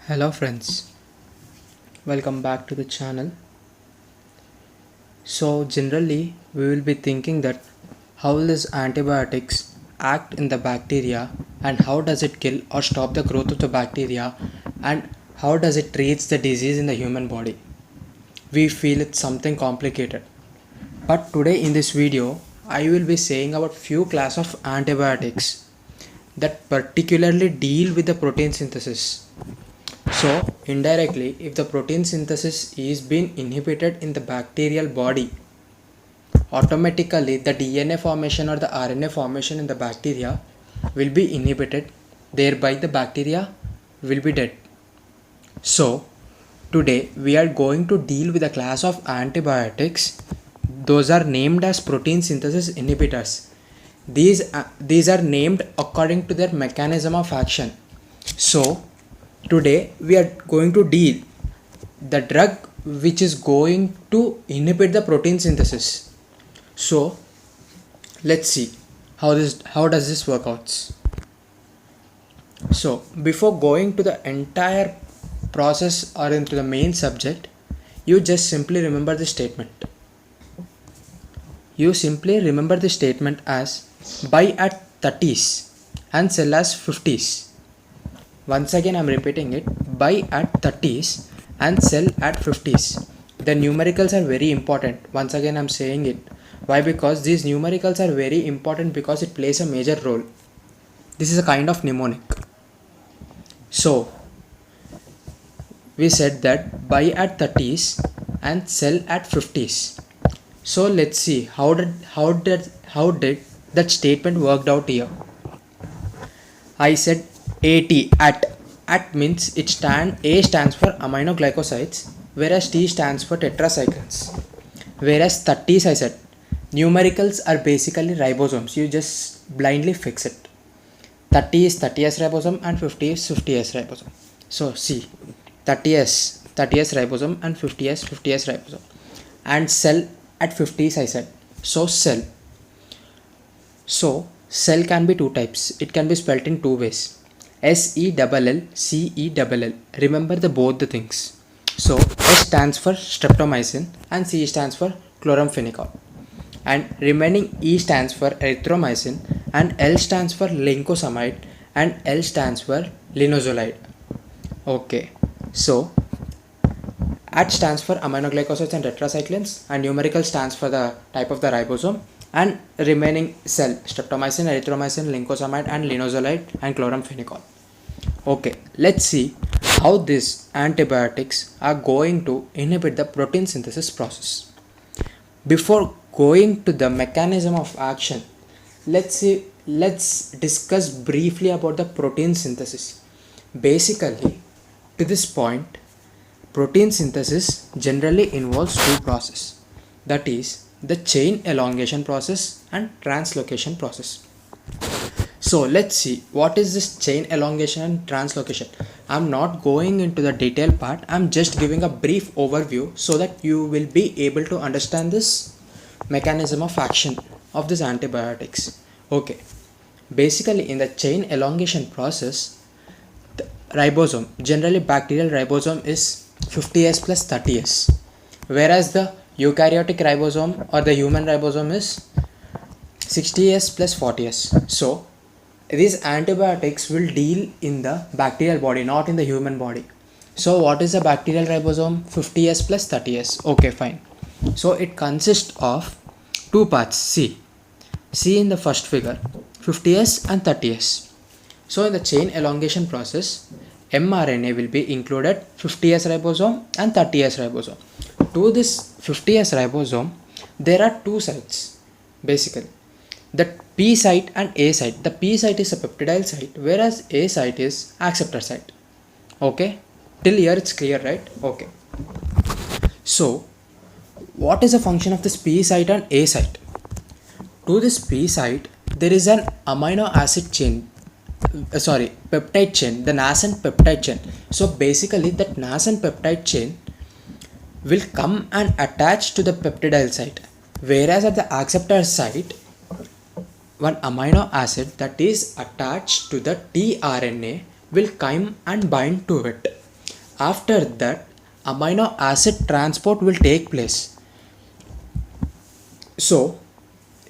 Hello friends, welcome back to the channel. So generally we will be thinking that how will these antibiotics act in the bacteria and how does it kill or stop the growth of the bacteria and how does it treats the disease in the human body. We feel it's something complicated. But today in this video I will be saying about few class of antibiotics that particularly deal with the protein synthesis. So, indirectly, if the protein synthesis is being inhibited in the bacterial body, automatically the DNA formation or the RNA formation in the bacteria will be inhibited, thereby the bacteria will be dead. So, today we are going to deal with a class of antibiotics. Those are named as protein synthesis inhibitors. These are named according to their mechanism of action. So, today we are going to deal the drug which is going to inhibit the protein synthesis. So let's see how does this work out. So before going to the entire process or into the main subject, you just simply remember the statement. You simply remember the statement as buy at 30s and sell as 50s. Once again I am repeating it, buy at 30s and sell at 50s. The numericals are very important. Once again I am saying it. Why? Because these numericals are very important because it plays a major role. This is a kind of mnemonic. So we said that buy at 30s and sell at 50s. So let's see how did that statement worked out here. I said at means A stands for aminoglycosides, whereas T stands for tetracyclines. Whereas 30s I said numericals are basically ribosomes. You just blindly fix it. 30 is 30s ribosome and 50 is 50s ribosome. So see, 30s ribosome and 50s ribosome. And cell at 50s I said. So cell. So cell can be two types. It can be spelt in two ways. SELL. Remember both the things. So S stands for streptomycin and C stands for chloramphenicol. And remaining E stands for erythromycin and L stands for lincosamide and L stands for linezolide. Okay. So AT stands for aminoglycosides and tetracyclines and numerical stands for the type of the ribosome and remaining cell streptomycin, erythromycin, lincosamide and linezolide and chloramphenicol. Okay, let's see how these antibiotics are going to inhibit the protein synthesis process. Before going to the mechanism of action, let's discuss briefly about the protein synthesis. Basically, to this point, protein synthesis generally involves two processes, that is the chain elongation process and translocation process. So let's see what is this chain elongation and translocation. I'm not going into the detailed part. I'm just giving a brief overview so that you will be able to understand this mechanism of action of these antibiotics. Okay, basically in the chain elongation process, the ribosome, generally bacterial ribosome is 50s plus 30s, whereas the eukaryotic ribosome or the human ribosome is 60s plus 40s. So these antibiotics will deal in the bacterial body, not in the human body. So what is the bacterial ribosome? 50s plus 30s. Okay, fine. So it consists of two parts. See in the first figure, 50s and 30s. So in the chain elongation process, mRNA will be included 50s ribosome and 30s ribosome. To this 50s ribosome, there are two sites basically. The P site and A site. The P site is a peptidyl site, whereas A site is acceptor site. Okay, till here it's clear, right? Okay. So what is the function of this P site and A site? To this P site, there is an amino acid chain. Peptide chain, the nascent peptide chain. So basically that nascent peptide chain will come and attach to the peptidyl site, whereas at the acceptor site, one amino acid that is attached to the tRNA will come and bind to it. After that, amino acid transport will take place. So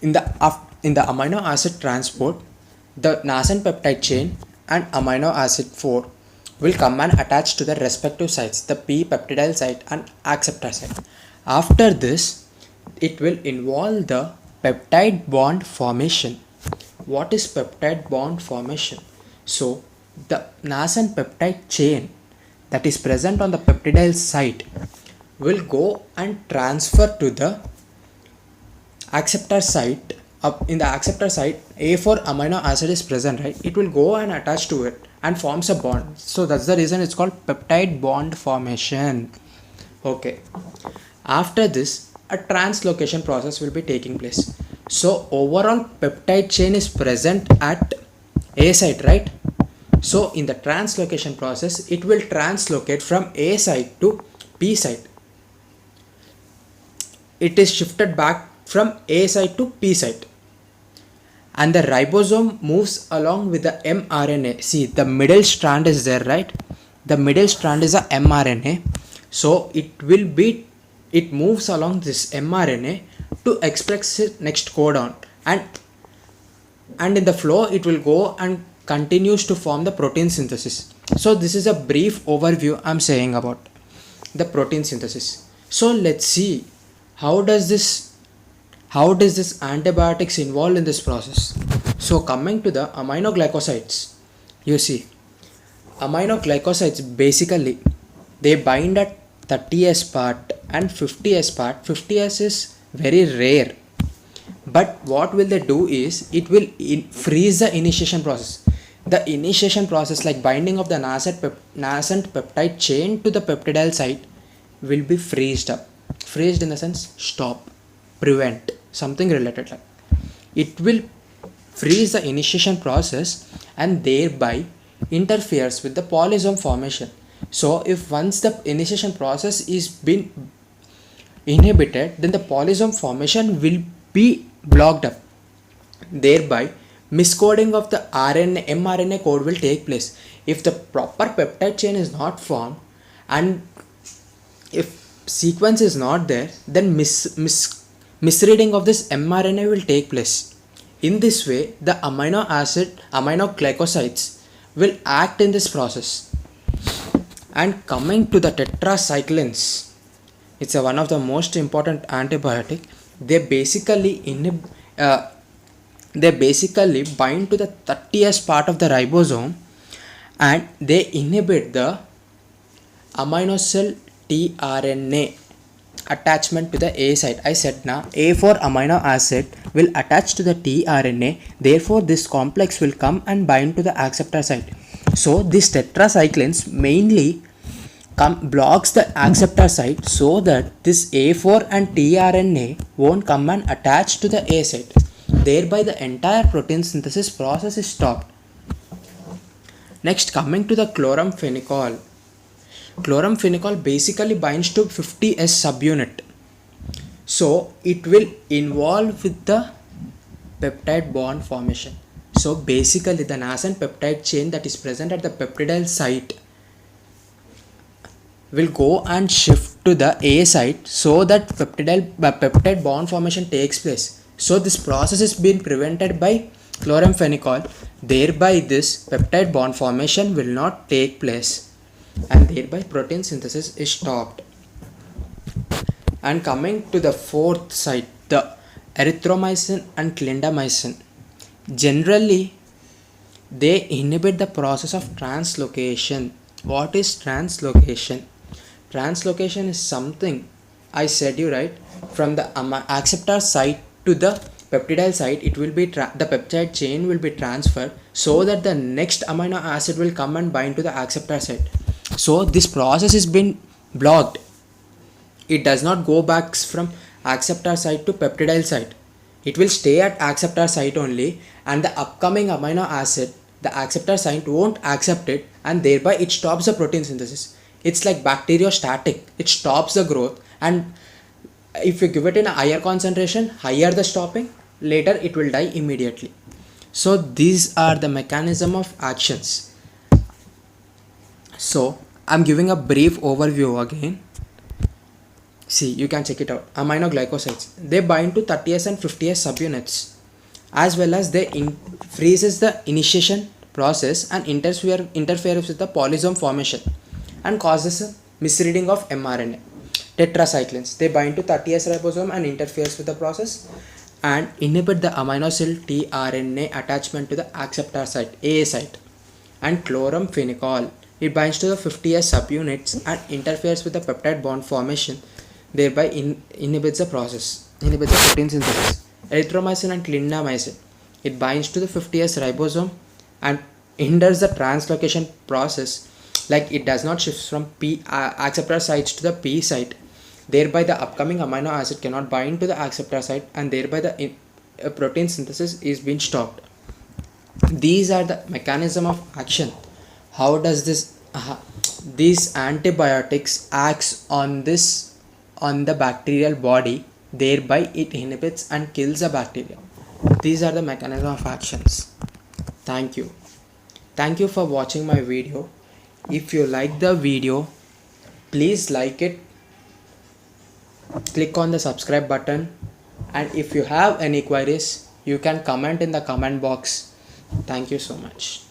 in the amino acid transport, the nascent peptide chain and amino acid 4 will come and attach to the respective sites, the P peptidyl site and acceptor site. After this, it will involve the peptide bond formation. What is peptide bond formation? So the nascent peptide chain that is present on the peptidyl site will go and transfer to the acceptor site. Up in the acceptor site, A4 amino acid is present, right? It will go and attach to it and forms a bond. So that's the reason it's called peptide bond formation. Okay. After this, a translocation process will be taking place. So overall peptide chain is present at A site, right? So in the translocation process, it will translocate from A site to P site. It is shifted back from A site to P site. And the ribosome moves along with the mRNA. See, the middle strand is there, right? The middle strand is a mRNA. So it moves along this mRNA to express its next codon, and in the flow it will go and continues to form the protein synthesis. So this is a brief overview I'm saying about the protein synthesis. So let's see how does this antibiotics involved in this process. So coming to the aminoglycosides, you see aminoglycosides basically they bind at 30s part and 50s part. 50s is very rare, but what will they do is it will freeze the initiation process. The initiation process like binding of the nascent peptide chain to the peptidyl site will be freezed up. Freezed in the sense stop, prevent, something related like. It will freeze the initiation process and thereby interferes with the polysome formation. So if once the initiation process is been inhibited, then the polysome formation will be blocked up. Thereby miscoding of the mRNA code will take place. If the proper peptide chain is not formed and if sequence is not there, then misreading of this mRNA will take place. In this way, the aminoglycosides will act in this process. And coming to the tetracyclines, it's one of the most important antibiotic. They basically bind to the 30s part of the ribosome and they inhibit the aminosyl tRNA attachment to the A site. I said now A4 amino acid will attach to the tRNA, therefore this complex will come and bind to the acceptor site. So these tetracyclines mainly blocks the acceptor site so that this A4 and tRNA won't come and attach to the A site. Thereby the entire protein synthesis process is stopped. Next, coming to the chloramphenicol. Chloramphenicol basically binds to 50S subunit. So it will involve with the peptide bond formation. So basically the nascent peptide chain that is present at the peptidyl site will go and shift to the A site so that peptide bond formation takes place. So this process is being prevented by chloramphenicol. Thereby this peptide bond formation will not take place and thereby protein synthesis is stopped. And coming to the fourth site, the erythromycin and clindamycin, generally they inhibit the process of translocation. What is translocation? Translocation is something I said you right, from the acceptor site to the peptidyl site, it will be the peptide chain will be transferred so that the next amino acid will come and bind to the acceptor site. So this process is been blocked. It does not go back from acceptor site to peptidyl site. It will stay at acceptor site only, and the upcoming amino acid, the acceptor site won't accept it, and thereby it stops the protein synthesis. It's like bacteriostatic. It stops the growth, and if you give it in a higher concentration, higher the stopping, later it will die immediately. So these are the mechanism of actions. So I'm giving a brief overview again. See, you can check it out. Aminoglycosides, they bind to 30S and 50S subunits, as well as they freezes the initiation process and interferes with the polysome formation and causes a misreading of mRNA. Tetracyclines, they bind to 30S ribosome and interferes with the process and inhibit the aminosyl tRNA attachment to the acceptor site, AA site. And chloramphenicol, it binds to the 50S subunits and interferes with the peptide bond formation, thereby inhibits the protein synthesis. Erythromycin and clindamycin, it binds to the 50S ribosome and hinders the translocation process, like it does not shift from acceptor sites to the P site, thereby the upcoming amino acid cannot bind to the acceptor site and thereby the protein synthesis is being stopped. These are the mechanism of action. How does these antibiotics acts on the bacterial body, thereby it inhibits and kills the bacteria. These are the mechanism of actions. Thank you for watching my video. If you like the video, please like it, click on the subscribe button, and if you have any queries, you can comment in the comment box. Thank you so much.